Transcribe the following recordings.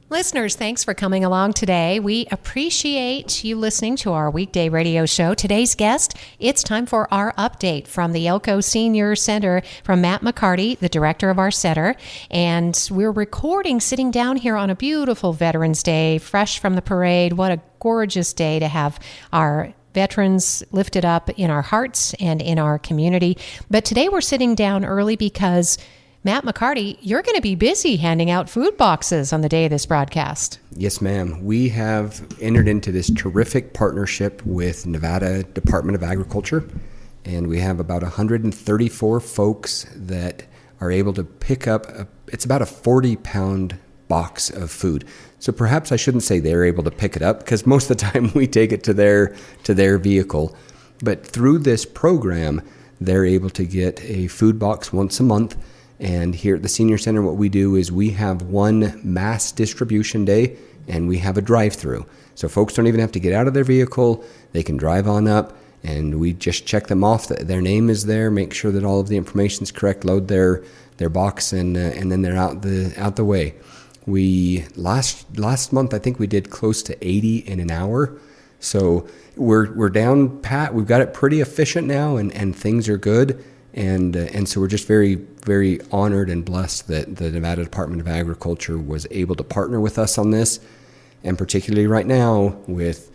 Listeners, thanks for coming along today. We appreciate you listening to our weekday radio show. Today's guest, it's time for our update from the Elko Senior Center from Matt McCarty, the director of our center. And we're recording sitting down here on a beautiful Veterans Day, fresh from the parade. What a gorgeous day to have our veterans lifted up in our hearts and in our community. But today we're sitting down early because Matt McCarty, you're going to be busy handing out food boxes on the day of this broadcast. Yes, ma'am. We have entered into this terrific partnership with Nevada Department of Agriculture, and we have about 134 folks that are able to pick up, it's about a 40-pound box of food. So perhaps I shouldn't say they're able to pick it up, because most of the time we take it to their vehicle. But through this program, they're able to get a food box once a month. And here at the Senior Center, what we do is we have one mass distribution day, and we have a drive-through. So folks don't even have to get out of their vehicle. They can drive on up, and we just check them off. Their name is there, make sure that all of the information is correct, load their box, and then they're out the way. We last month, I think we did close to 80 in an hour. So we're down pat. We've got it pretty efficient now, and things are good. And so we're just very, very honored and blessed that the Nevada Department of Agriculture was able to partner with us on this, and particularly right now with,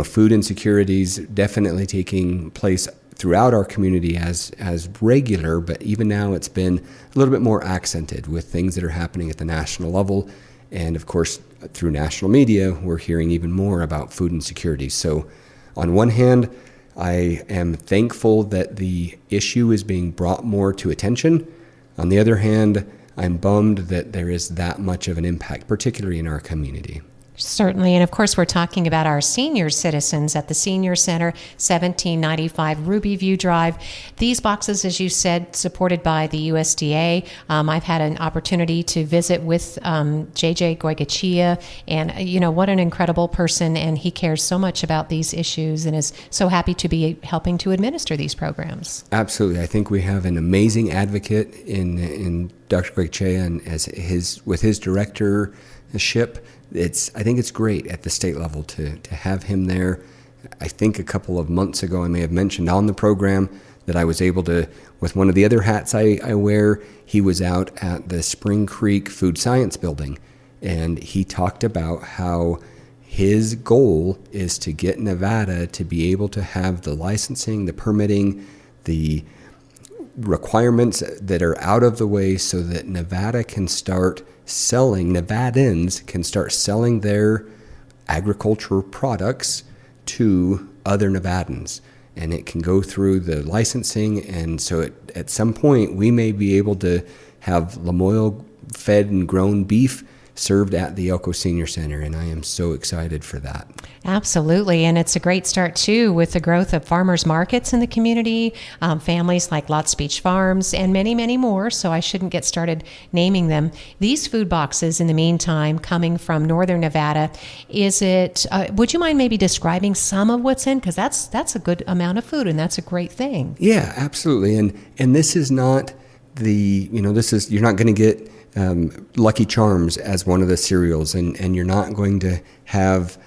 food insecurities definitely taking place throughout our community as regular, but even now it's been a little bit more accented with things that are happening at the national level. And of course, through national media, we're hearing even more about food insecurities. So on one hand, I am thankful that the issue is being brought more to attention. On the other hand, I'm bummed that there is that much of an impact, particularly in our community. Certainly. And of course, we're talking about our senior citizens at the Senior Center, 1795 Ruby View Drive. These boxes, as you said, supported by the USDA. I've had an opportunity to visit with JJ Goigachia, and what an incredible person. And he cares so much about these issues and is so happy to be helping to administer these programs. Absolutely. I think we have an amazing advocate in Dr. Goigachia, and with his directorship. I think it's great at the state level to have him there. I think a couple of months ago I may have mentioned on the program that I was able to, with one of the other hats I wear, he was out at the Spring Creek Food Science Building, and he talked about how his goal is to get Nevada to be able to have the licensing, the permitting, the requirements that are out of the way so that Nevadans can start selling their agricultural products to other Nevadans. And it can go through the licensing, and so at some point we may be able to have Lamoille fed and grown beef served at the Elko Senior Center, and I am so excited for that. Absolutely, and it's a great start, too, with the growth of farmers markets in the community, families like Lots Beach Farms, and many, many more, so I shouldn't get started naming them. These food boxes, in the meantime, coming from Northern Nevada, would you mind maybe describing some of what's in? Because that's a good amount of food, and that's a great thing. Yeah, absolutely, and this is not you're not going to get Lucky Charms as one of the cereals, and you're not going to have,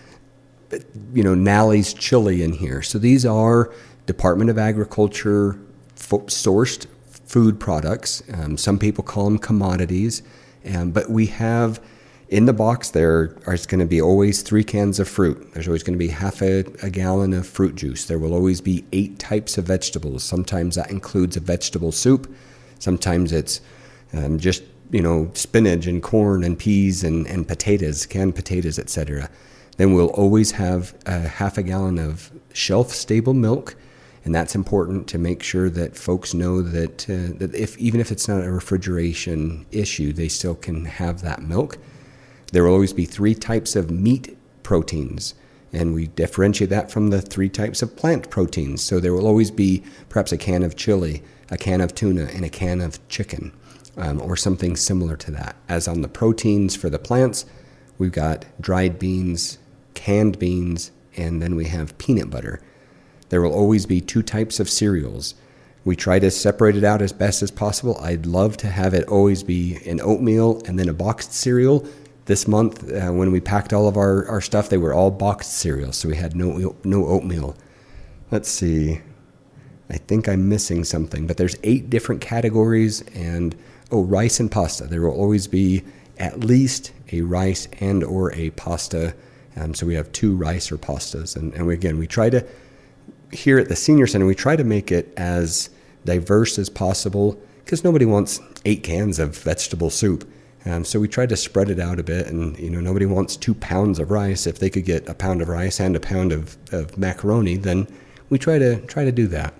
Nally's chili in here. So these are Department of Agriculture sourced food products. Some people call them commodities, but we have in the box there is going to be always 3 cans of fruit. There's always going to be half a gallon of fruit juice. There will always be 8 types of vegetables. Sometimes that includes a vegetable soup. Sometimes it's just spinach and corn and peas and potatoes, canned potatoes, etc. Then we'll always have half a gallon of shelf-stable milk, and that's important to make sure that folks know that even if it's not a refrigeration issue, they still can have that milk. There will always be 3 types of meat proteins, and we differentiate that from the 3 types of plant proteins. So there will always be perhaps a can of chili, a can of tuna, and a can of chicken. Or something similar to that. As on the proteins for the plants, we've got dried beans, canned beans, and then we have peanut butter. There will always be 2 types of cereals. We try to separate it out as best as possible. I'd love to have it always be an oatmeal and then a boxed cereal. This month, when we packed all of our stuff, they were all boxed cereals, so we had no oatmeal. Let's see. I think I'm missing something, but there's 8 different categories, and rice and pasta. There will always be at least a rice and or a pasta. So we have 2 rice or pastas, and we try to, here at the Senior Center, we try to make it as diverse as possible, because nobody wants 8 cans of vegetable soup. So we try to spread it out a bit, and nobody wants 2 pounds of rice. If they could get a pound of rice and a pound of macaroni, then we try to do that.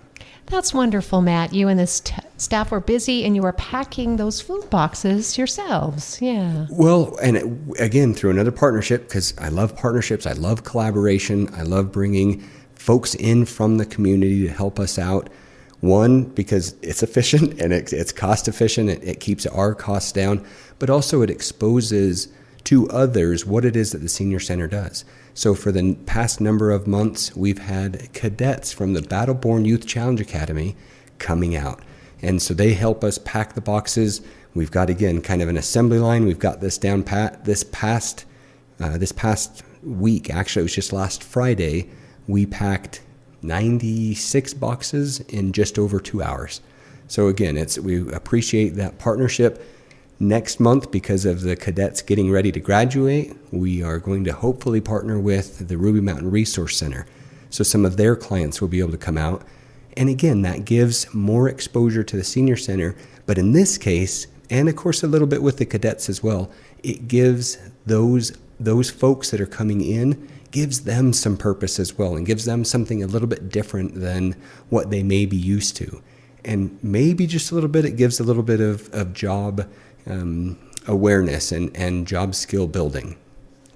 That's wonderful, Matt. You and the staff were busy, and you were packing those food boxes yourselves. Yeah. Well, and again, through another partnership, because I love partnerships, I love collaboration, I love bringing folks in from the community to help us out. One, because it's efficient and it's cost efficient. It keeps our costs down, but also it exposes to others what it is that the Senior Center does. So for the past number of months, we've had cadets from the Battle-Born Youth Challenge Academy coming out. And so they help us pack the boxes. We've got, again, kind of an assembly line. We've got this down pat. This past week, actually, it was just last Friday, we packed 96 boxes in just over 2 hours. So again, we appreciate that partnership. Next month, because of the cadets getting ready to graduate, we are going to hopefully partner with the Ruby Mountain Resource Center. So some of their clients will be able to come out. And again, that gives more exposure to the Senior Center. But in this case, and of course a little bit with the cadets as well, it gives those folks that are coming in, gives them some purpose as well, and gives them something a little bit different than what they may be used to. And maybe just a little bit, it gives a little bit of job awareness and job skill building.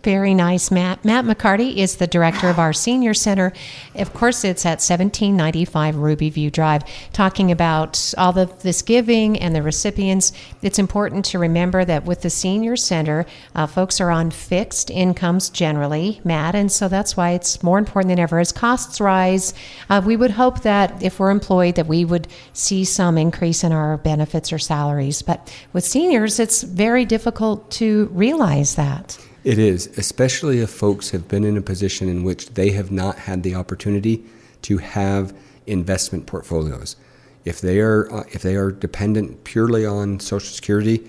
Very nice, Matt. Matt McCarty is the director of our Senior Center. Of course, it's at 1795 Ruby View Drive. Talking about all of this giving and the recipients, it's important to remember that with the Senior Center, folks are on fixed incomes generally, Matt, and so that's why it's more important than ever. As costs rise, we would hope that if we're employed, that we would see some increase in our benefits or salaries. But with seniors, it's very difficult to realize that. It is, especially if folks have been in a position in which they have not had the opportunity to have investment portfolios. If they are dependent purely on Social Security,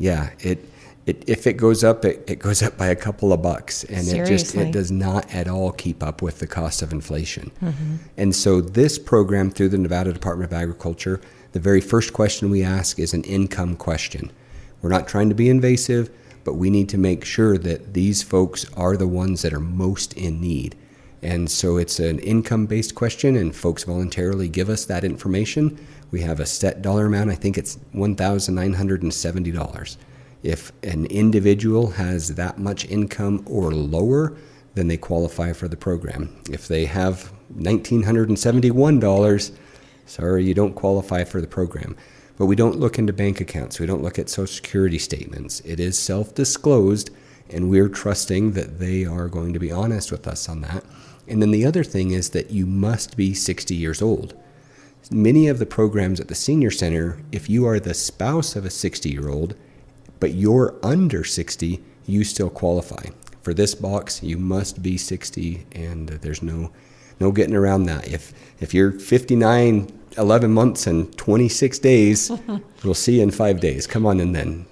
if it goes up, it goes up by a couple of bucks, and Seriously. it does not at all keep up with the cost of inflation. Mm-hmm. And so this program through the Nevada Department of Agriculture, the very first question we ask is an income question. We're not trying to be invasive, but we need to make sure that these folks are the ones that are most in need. And so it's an income-based question, and folks voluntarily give us that information. We have a set dollar amount. I think it's $1,970. If an individual has that much income or lower, then they qualify for the program. If they have $1,971, sorry, you don't qualify for the program. But we don't look into bank accounts. We don't look at Social Security statements. It is self-disclosed, and we're trusting that they are going to be honest with us on that. And then the other thing is that you must be 60 years old. Many of the programs at the Senior Center, if you are the spouse of a 60-year-old, but you're under 60, you still qualify. For this box, you must be 60, and there's no getting around that. If you're 59, 11 months and 26 days, we'll see you in 5 days. Come on in then.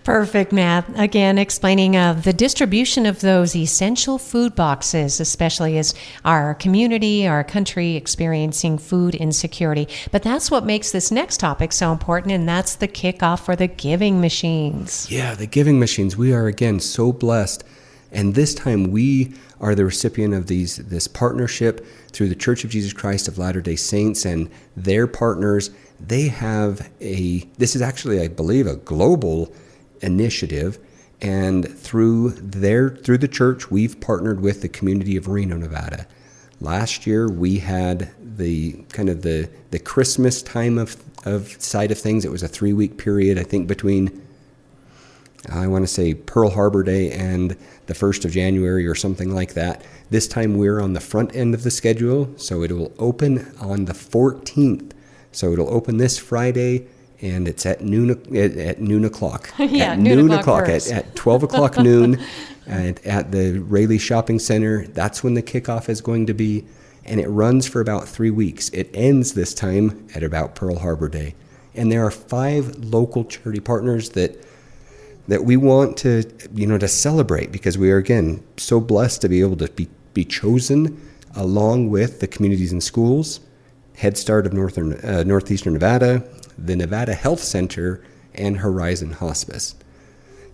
Perfect, Matt. Again, explaining the distribution of those essential food boxes, especially as our community, our country experiencing food insecurity. But that's what makes this next topic so important, and that's the kickoff for the giving machines. Yeah, the giving machines. We are, again, so blessed. And this time we are the recipient of this partnership through the Church of Jesus Christ of Latter-day Saints and their partners. They have this is actually, I believe, a global initiative. And through the church, we've partnered with the community of Reno, Nevada. Last year, we had the Christmas time of side of things. It was a 3-week period, I think, between, I want to say, Pearl Harbor Day and the 1st of January or something like that. This time we're on the front end of the schedule, so it will open on the 14th. So it'll open this Friday, and it's at noon o'clock. Yeah, at noon o'clock at 12 o'clock noon at the Raleigh Shopping Center. That's when the kickoff is going to be, and it runs for about 3 weeks. It ends this time at about Pearl Harbor Day. And there are 5 local charity partners that we want to, to celebrate, because we are, again, so blessed to be able to be chosen along with the Communities in Schools, Head Start of Northeastern Nevada, the Nevada Health Center, and Horizon Hospice.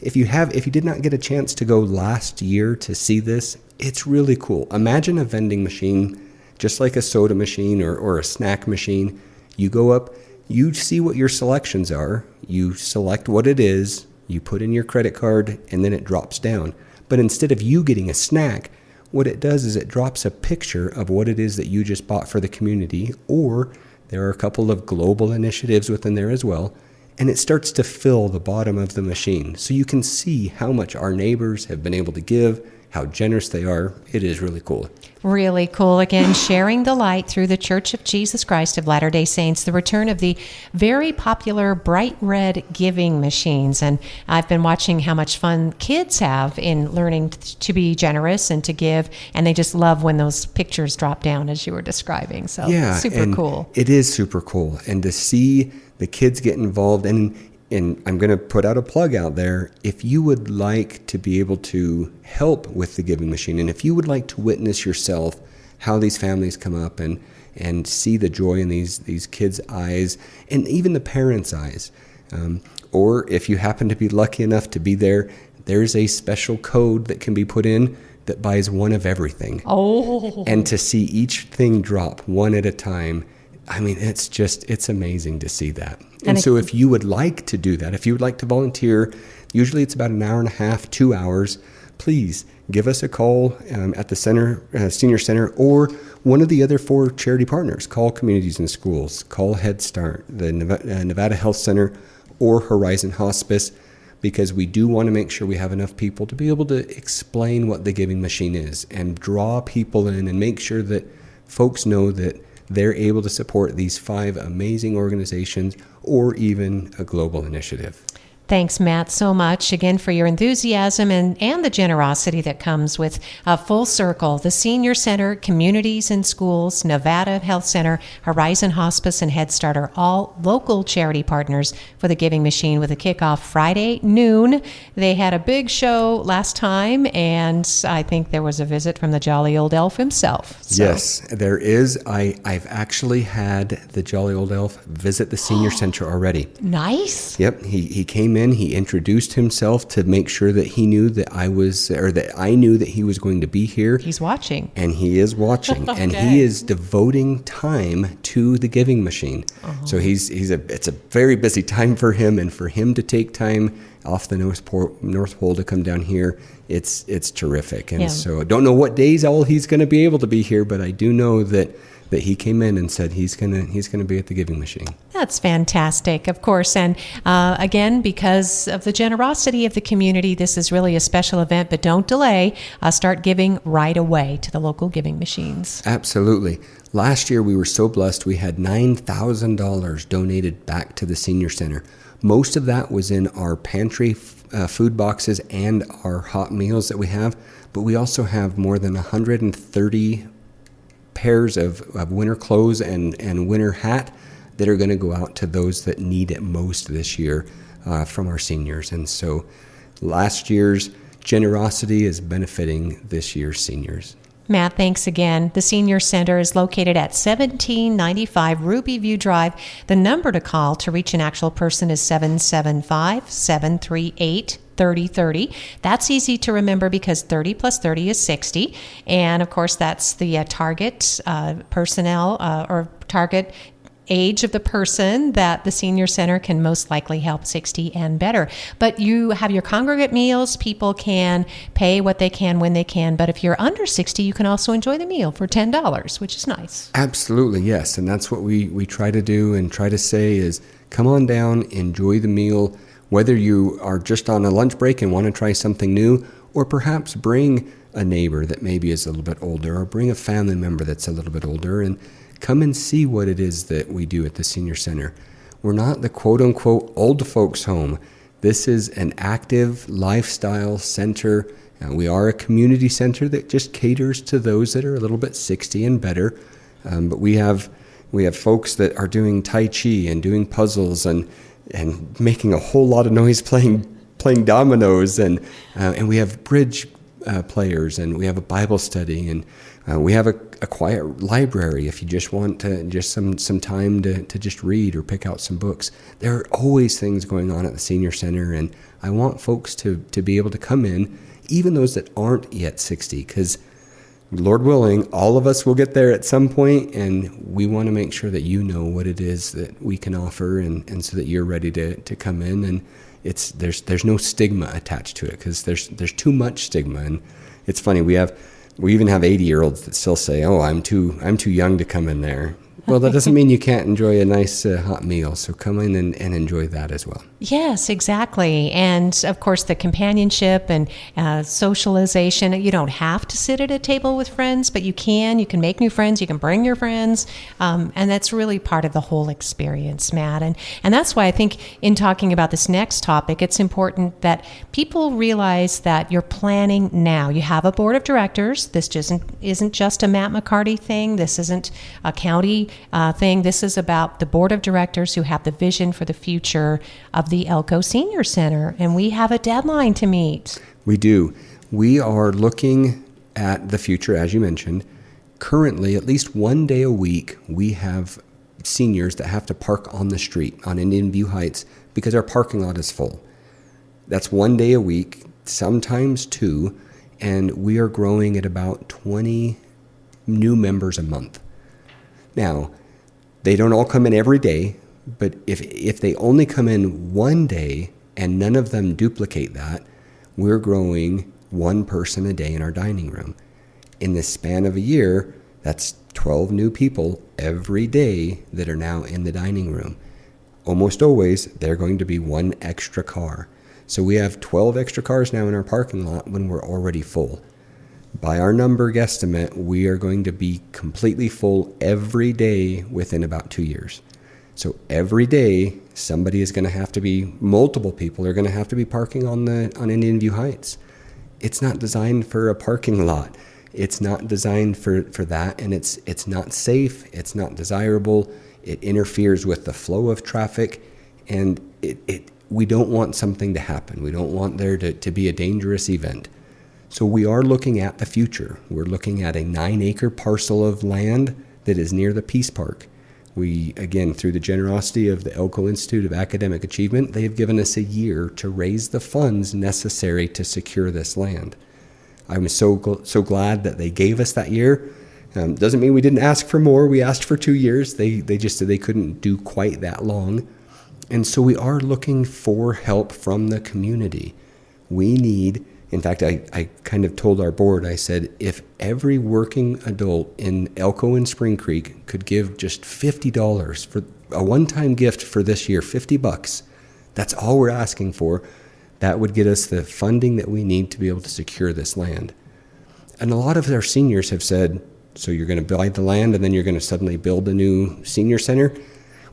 If you did not get a chance to go last year to see this, it's really cool. Imagine a vending machine, just like a soda machine or a snack machine. You go up, you see what your selections are, you select what it is, you put in your credit card, and then it drops down. But instead of you getting a snack, what it does is it drops a picture of what it is that you just bought for the community, or there are a couple of global initiatives within there as well, and it starts to fill the bottom of the machine. So you can see how much our neighbors have been able to give, how generous they are. It is really cool. Really cool. Again, sharing the light through the Church of Jesus Christ of Latter-day Saints, the return of the very popular bright red giving machines. And I've been watching how much fun kids have in learning to be generous and to give. And they just love when those pictures drop down, as you were describing. So yeah, super cool. It is super cool. And to see the kids get involved, and I'm going to put out a plug out there. If you would like to be able to help with the giving machine, and if you would like to witness yourself how these families come up and see the joy in these kids' eyes, and even the parents' eyes, or if you happen to be lucky enough to be there, there's a special code that can be put in that buys one of everything. Oh. And to see each thing drop one at a time, I mean, it's amazing to see that. And so if you would like to do that, if you would like to volunteer, usually it's about an hour and a half, 2 hours, please give us a call at the Senior Center, or one of the other 4 charity partners. Call Communities in Schools, call Head Start, the Nevada Health Center, or Horizon Hospice, because we do want to make sure we have enough people to be able to explain what the giving machine is and draw people in and make sure that folks know that they're able to support these 5 amazing organizations or even a global initiative. Thanks, Matt, so much again for your enthusiasm and the generosity that comes with Full Circle, the Senior Center, Communities in Schools, Nevada Health Center, Horizon Hospice, and Head Start are all local charity partners for the Giving Machine, with a kickoff Friday noon. They had a big show last time, and I think there was a visit from the jolly old elf himself. So. Yes, there is. I've actually had the jolly old elf visit the Senior Center already. Nice. Yep, he came in, he introduced himself to make sure that he knew that I knew that he was going to be here. He's watching. And he is watching. Okay. And he is devoting time to the giving machine. Uh-huh. So it's a very busy time for him, and for him to take time off the North Pole to come down here, it's terrific. And so I don't know what days all he's going to be able to be here, but I do know that he came in and said he's gonna be at the giving machine. That's fantastic, of course. And again, because of the generosity of the community, this is really a special event, but don't delay. Start giving right away to the local giving machines. Absolutely. Last year, we were so blessed. We had $9,000 donated back to the Senior Center. Most of that was in our pantry food boxes and our hot meals that we have, but we also have more than 130 pairs of winter clothes and winter hat that are going to go out to those that need it most this year from our seniors. And so last year's generosity is benefiting this year's seniors. Matt, thanks again. The Senior Center is located at 1795 Ruby View Drive. The number to call to reach an actual person is 775-738-3030. That's easy to remember because 30 plus 30 is 60. And of course, that's the target personnel or target age of the person that the Senior Center can most likely help, 60 and better. But you have your congregate meals. People can pay what they can when they can. But if you're under 60, you can also enjoy the meal for $10, which is nice. Absolutely, yes. And that's what we try to do and try to say is come on down, enjoy the meal, whether you are just on a lunch break and want to try something new, or perhaps bring a neighbor that maybe is a little bit older, or bring a family member that's a little bit older, and come and see what it is that we do at the Senior Center. We're not the quote-unquote old folks home. This is an active lifestyle center. We are a community center that just caters to those that are a little bit 60 and better. But we have folks that are doing Tai Chi and doing puzzles and making a whole lot of noise playing dominoes, and we have bridge players, and we have a Bible study, and we have a quiet library if you just want to just some time to just read or pick out some books. There are always things going on at the senior center, and I want folks to be able to come in, even those that aren't yet 60, because Lord willing, all of us will get there at some point, and we want to make sure that you know what it is that we can offer, and so that you're ready to come in. And there's no stigma attached to it, because there's too much stigma. And it's funny, we even have 80-year-olds that still say, "Oh, I'm too young to come in there." Well, that doesn't mean you can't enjoy a nice hot meal. So come in and enjoy that as well. Yes, exactly. And of course, the companionship and socialization. You don't have to sit at a table with friends, but you can. You can make new friends. You can bring your friends. And that's really part of the whole experience, Matt. And that's why I think in talking about this next topic, it's important that people realize that you're planning now. You have a board of directors. This isn't just a Matt McCarty thing. This isn't a county thing. This is about the board of directors who have the vision for the future of the Elko Senior Center, and we have a deadline to meet. We do. We are looking at the future, as you mentioned. Currently, at least one day a week, we have seniors that have to park on the street on Indian View Heights because our parking lot is full. That's one day a week, sometimes two, and we are growing at about 20 new members a month. Now, they don't all come in every day, but if they only come in one day and none of them duplicate that, we're growing one person a day in our dining room. In the span of a year, that's 12 new people every day that are now in the dining room. Almost always, they're going to be one extra car. So we have 12 extra cars now in our parking lot when we're already full. By our number guesstimate, we are going to be completely full every day within about 2 years. So every day, somebody is going to have to be, multiple people are going to have to be parking on Indian View Heights. It's not designed for a parking lot. It's not designed for that, and it's not safe. It's not desirable. It interferes with the flow of traffic, and we don't want something to happen. We don't want there to be a dangerous event. So we are looking at the future. We're looking at a 9-acre parcel of land that is near the Peace Park. We, again, through the generosity of the Elko Institute of Academic Achievement, they have given us a year to raise the funds necessary to secure this land. I'm so glad that they gave us that year. Doesn't mean we didn't ask for more. We asked for 2 years. They just said they couldn't do quite that long. And so we are looking for help from the community. We need... In fact, I kind of told our board, I said, if every working adult in Elko and Spring Creek could give just $50 for a one-time gift for this year, $50, that's all we're asking for, that would get us the funding that we need to be able to secure this land. And a lot of our seniors have said, so you're going to buy the land and then you're going to suddenly build a new senior center?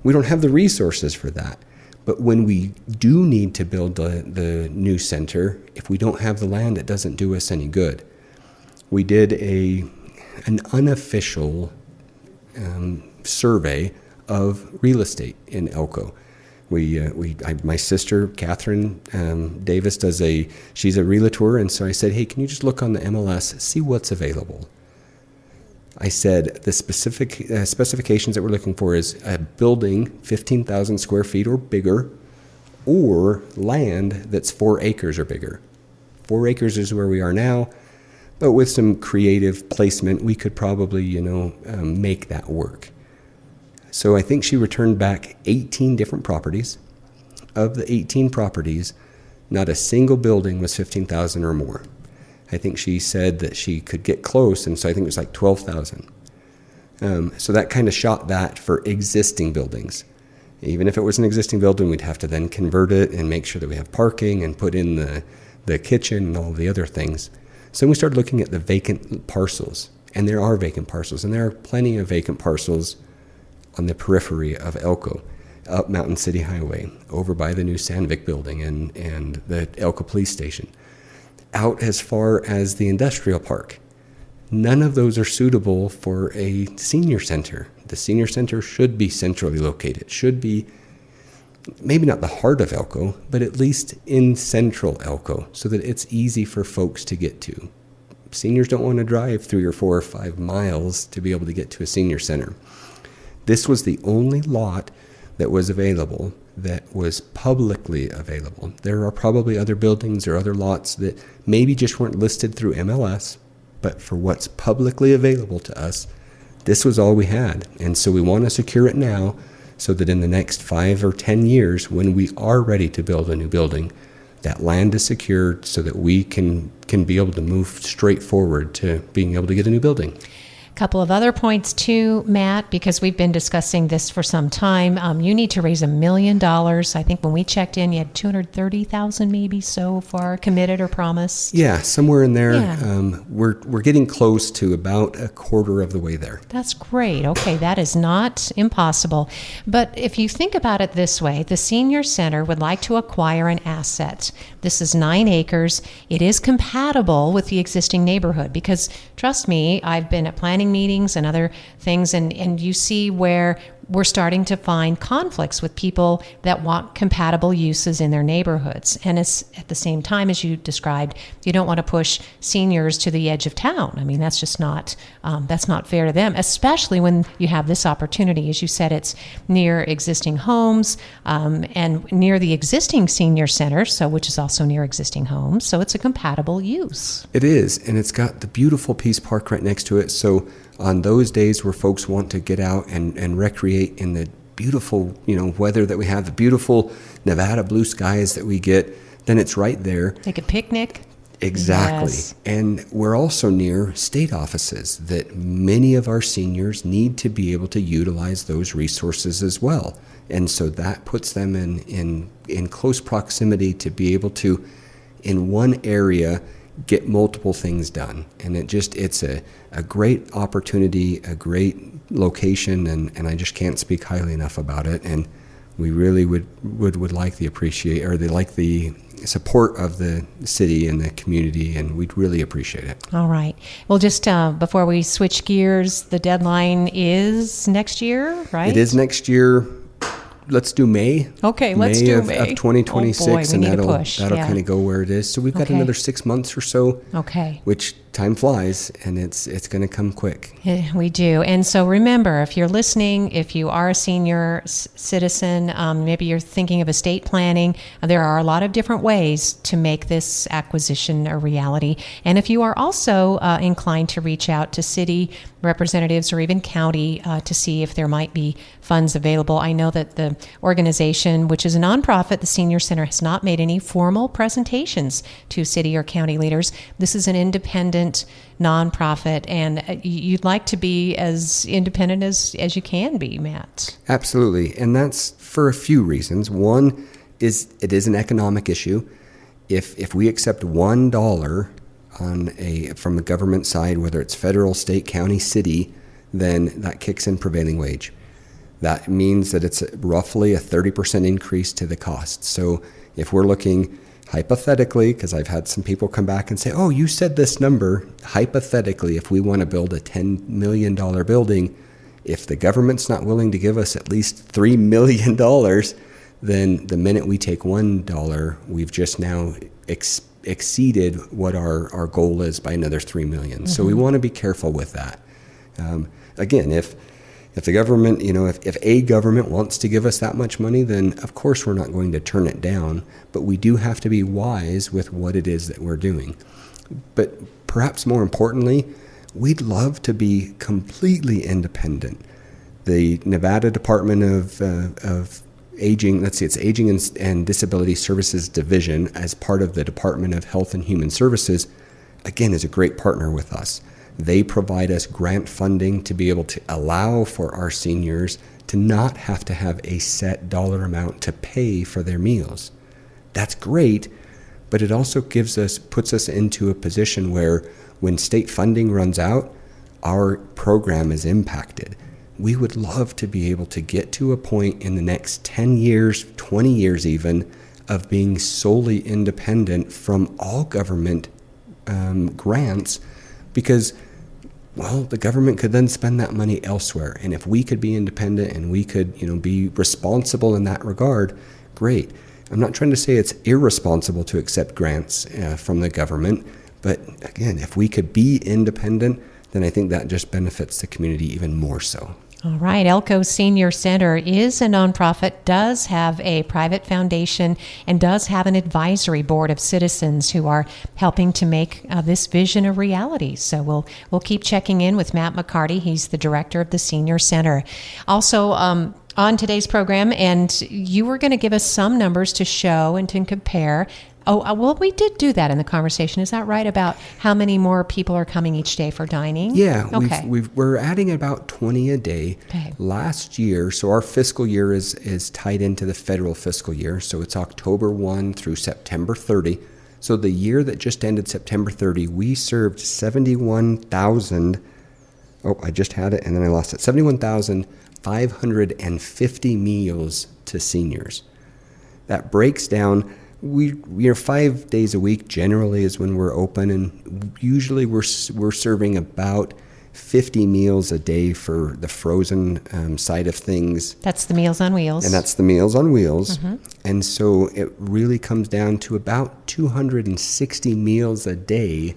We don't have the resources for that. But when we do need to build the new center, if we don't have the land, it doesn't do us any good. We did an unofficial survey of real estate in Elko. My sister, Catherine Davis, she's a realtor, and so I said, hey, can you just look on the MLS, see what's available? I said the specifications that we're looking for is a building 15,000 square feet or bigger, or land that's 4 acres or bigger. 4 acres is where we are now, but with some creative placement, we could probably, make that work. So I think she returned back 18 different properties. Of the 18 properties, not a single building was 15,000 or more. I think she said that she could get close, and so I think it was like 12,000. So that kind of shot that for existing buildings. Even if it was an existing building, we'd have to then convert it and make sure that we have parking and put in the kitchen and all the other things. So we started looking at the vacant parcels, and there are vacant parcels, and there are plenty of vacant parcels on the periphery of Elko. up Mountain City Highway, over by the new Sandvik building and the Elko police station, out as far as the industrial park. None of those are suitable for a senior center. The senior center should be centrally located, should be maybe not the heart of Elko, but at least in central Elko, so that it's easy for folks to get to. Seniors don't want to drive 3 or 4 or 5 miles to be able to get to a senior center. This was the only lot that was available, that was publicly available. There are probably other buildings or other lots that maybe just weren't listed through MLS, but for what's publicly available to us, this was all we had. And so we want to secure it now so that in the next 5 or 10 years, when we are ready to build a new building, that land is secured so that we can be able to move straight forward to being able to get a new building. Couple of other points too, Matt, because we've been discussing this for some time. You need to raise $1 million. I think when we checked in, you had 230,000 maybe so far committed or promised. Yeah, somewhere in there. Yeah. We're getting close to about a quarter of the way there. That's great. Okay, that is not impossible. But if you think about it this way, the senior center would like to acquire an asset. This is 9 acres. It is compatible with the existing neighborhood because, trust me, I've been at planning meetings and other things, and you see where we're starting to find conflicts with people that want compatible uses in their neighborhoods. And it's at the same time, as you described, you don't want to push seniors to the edge of town. I mean, that's just not fair to them, especially when you have this opportunity. As you said, it's near existing homes and near the existing senior center, so which is also near existing homes. So it's a compatible use. It is, and it's got the beautiful Peace Park right next to it. So on those days where folks want to get out and recreate in the beautiful, weather that we have, the beautiful Nevada blue skies that we get, then it's right there. Like a picnic? Exactly. Yes. And we're also near state offices that many of our seniors need to be able to utilize those resources as well. And so that puts them in close proximity to be able to, in one area, get multiple things done. And it's a great opportunity, a great location, and I just can't speak highly enough about it. And we really would like the support of the city and the community, and we'd really appreciate it. All right. Well, just before we switch gears, the deadline is next year, right? It is next year. Let's do May. Okay, let's do May. Of 2026, oh boy, we and need a push. that'll Yeah. kind of go where it is. So we've got another 6 months or so. Okay. Which time flies, and it's going to come quick. Yeah, we do. And so remember, if you're listening, if you are a senior citizen, maybe you're thinking of estate planning, there are a lot of different ways to make this acquisition a reality. And if you are also inclined to reach out to city representatives or even county to see if there might be funds available. I know that the organization, which is a nonprofit, the Senior Center, has not made any formal presentations to city or county leaders. This is an independent nonprofit, and you'd like to be as independent as you can be, Matt. Absolutely, and that's for a few reasons. One is it is an economic issue. If we accept $1 from the government side, whether it's federal, state, county, city, then that kicks in prevailing wage. That means that it's roughly a 30% increase to the cost. So if we're looking hypothetically, because I've had some people come back and say, oh, you said this number, hypothetically, if we want to build a $10 million building, if the government's not willing to give us at least $3 million, then the minute we take $1, we've just now exceeded what our goal is by another $3 million. Mm-hmm. So we want to be careful with that. Again, if the government, if a government wants to give us that much money, then of course we're not going to turn it down, but we do have to be wise with what it is that we're doing. But perhaps more importantly, we'd love to be completely independent. The Nevada Department of Aging, it's Aging and Disability Services Division, as part of the Department of Health and Human Services, again, is a great partner with us. They provide us grant funding to be able to allow for our seniors to not have to have a set dollar amount to pay for their meals. That's great, but it also puts us into a position where when state funding runs out, our program is impacted. we would love to be able to get to a point in the next 10 years, 20 years even, of being solely independent from all government grants, because, well, the government could then spend that money elsewhere. And if we could be independent and we could, be responsible in that regard, great. I'm not trying to say it's irresponsible to accept grants from the government, but again, if we could be independent, then I think that just benefits the community even more so. All right. Elko Senior Center is a nonprofit, does have a private foundation, and does have an advisory board of citizens who are helping to make this vision a reality. So we'll keep checking in with Matt McCarty. He's the director of the Senior Center. Also, on today's program, and you were going to give us some numbers to show and to compare. Oh, well, we did do that in the conversation. Is that right, about how many more people are coming each day for dining? Yeah, okay. we're adding about 20 a day. Okay. Last year, so our fiscal year is tied into the federal fiscal year, so it's October 1 through September 30. So the year that just ended, September 30, we served 71,000. Oh, I just had it and then I lost it. 71,550 meals to seniors. That breaks down. We are 5 days a week generally is when we're open, and usually we're serving about 50 meals a day for the frozen side of things. That's the Meals on Wheels. And that's the Meals on Wheels. Mm-hmm. And so it really comes down to about 260 meals a day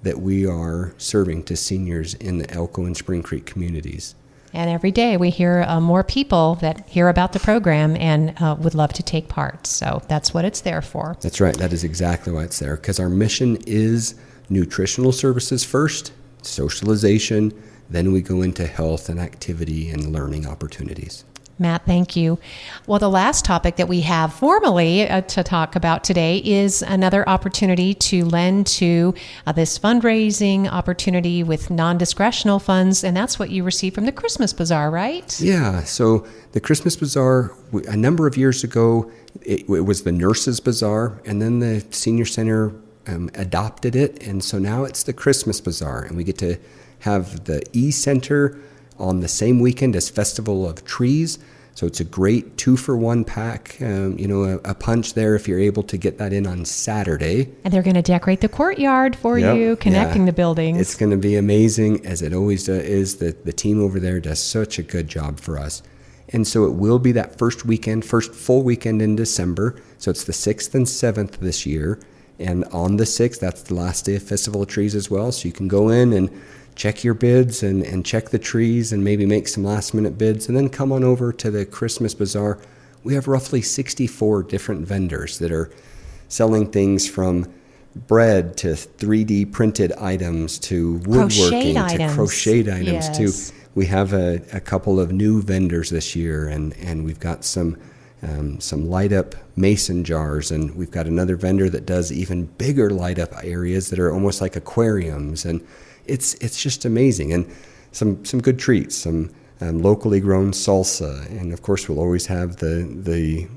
that we are serving to seniors in the Elko and Spring Creek communities. And every day we hear more people that hear about the program and would love to take part. So that's what it's there for. That's right. That is exactly why it's there, because our mission is nutritional services first, socialization, then we go into health and activity and learning opportunities. Matt, thank you. Well, the last topic that we have formally to talk about today is another opportunity to lend to this fundraising opportunity with non-discretional funds, and that's what you received from the Christmas Bazaar, right? Yeah, so the Christmas Bazaar, a number of years ago, it was the Nurses Bazaar, and then the Senior Center adopted it, and so now it's the Christmas Bazaar, and we get to have the E-Center on the same weekend as Festival of Trees. So it's a great 2-for-1 pack, a punch there if you're able to get that in on Saturday. And they're going to decorate the courtyard for you, connecting the buildings. It's going to be amazing, as it always is. The team over there does such a good job for us. And so it will be that first full weekend in December. So it's the 6th and 7th this year. And on the 6th, that's the last day of Festival of Trees as well. So you can go in and check your bids and check the trees and maybe make some last minute bids, and then come on over to the Christmas Bazaar. We have roughly 64 different vendors that are selling things from bread to 3D printed items to woodworking to crocheted items. Yes. We have a couple of new vendors this year, and we've got some light up mason jars, and we've got another vendor that does even bigger light up areas that are almost like aquariums, and it's just amazing. And some good treats, some locally grown salsa, and of course we'll always have the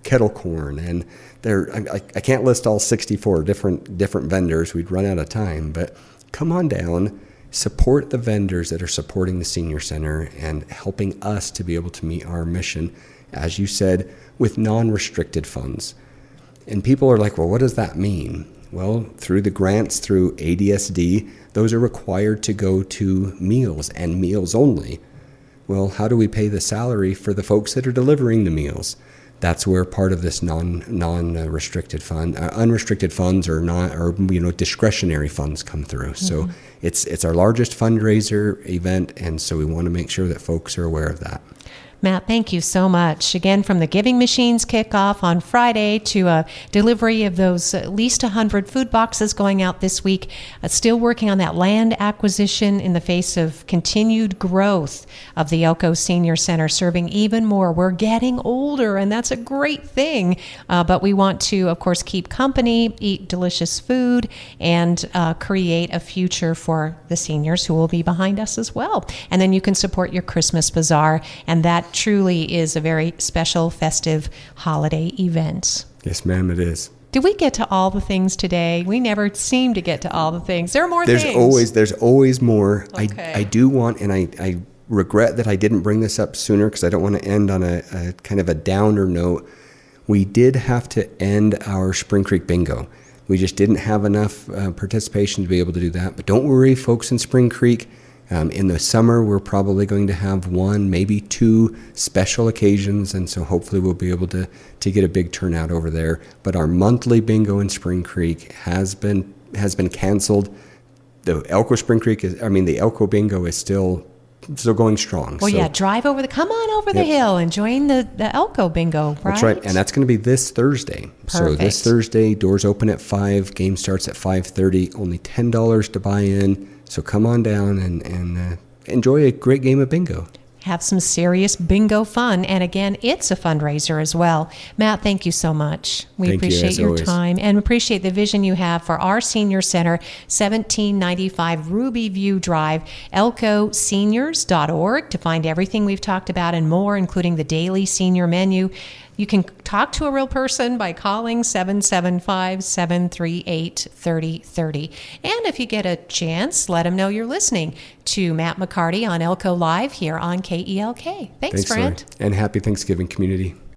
kettle corn, and I can't list all 64 different vendors. We'd run out of time, but come on down, support the vendors that are supporting the Senior Center and helping us to be able to meet our mission, as you said, with non-restricted funds. And people are like, well, what does that mean? Well, through the grants, through ADSD, those are required to go to meals and meals only. Well, how do we pay the salary for the folks that are delivering the meals? That's where part of this non-restricted fund, unrestricted funds or discretionary funds come through. Mm-hmm. So it's our largest fundraiser event, and so we want to make sure that folks are aware of that. Matt, thank you so much. Again, from the Giving Machines kickoff on Friday to a delivery of those at least 100 food boxes going out this week, still working on that land acquisition in the face of continued growth of the Elko Senior Center, serving even more. We're getting older, and that's a great thing, but we want to, of course, keep company, eat delicious food, and create a future for the seniors who will be behind us as well. And then you can support your Christmas Bazaar, and that truly is a very special, festive holiday event. Yes, ma'am, it is. Did we get to all the things today? We never seem to get to all the things. There are more things. There's always more. Okay. I do want, and I regret that I didn't bring this up sooner because I don't want to end on a kind of a downer note. We did have to end our Spring Creek Bingo. We just didn't have enough participation to be able to do that. But don't worry, folks in Spring Creek. In the summer, we're probably going to have 1, maybe 2 special occasions, and so hopefully we'll be able to get a big turnout over there. But our monthly bingo in Spring Creek has been canceled. The Elko the Elko bingo is still going strong. Well, yeah, come on over the hill and join the Elko bingo, right? That's right, and that's going to be this Thursday. Perfect. So this Thursday, doors open at 5, game starts at 5:30, only $10 to buy in. So come on down and enjoy a great game of bingo. Have some serious bingo fun. And again, it's a fundraiser as well. Matt, thank you so much. We appreciate your time and appreciate the vision you have for our senior center, 1795 Ruby View Drive, elkoseniors.org to find everything we've talked about and more, including the daily senior menu. You can talk to a real person by calling 775-738-3030. And if you get a chance, let them know you're listening to Matt McCarty on Elko Live here on KELK. Thanks, friend. Lori. And happy Thanksgiving, community.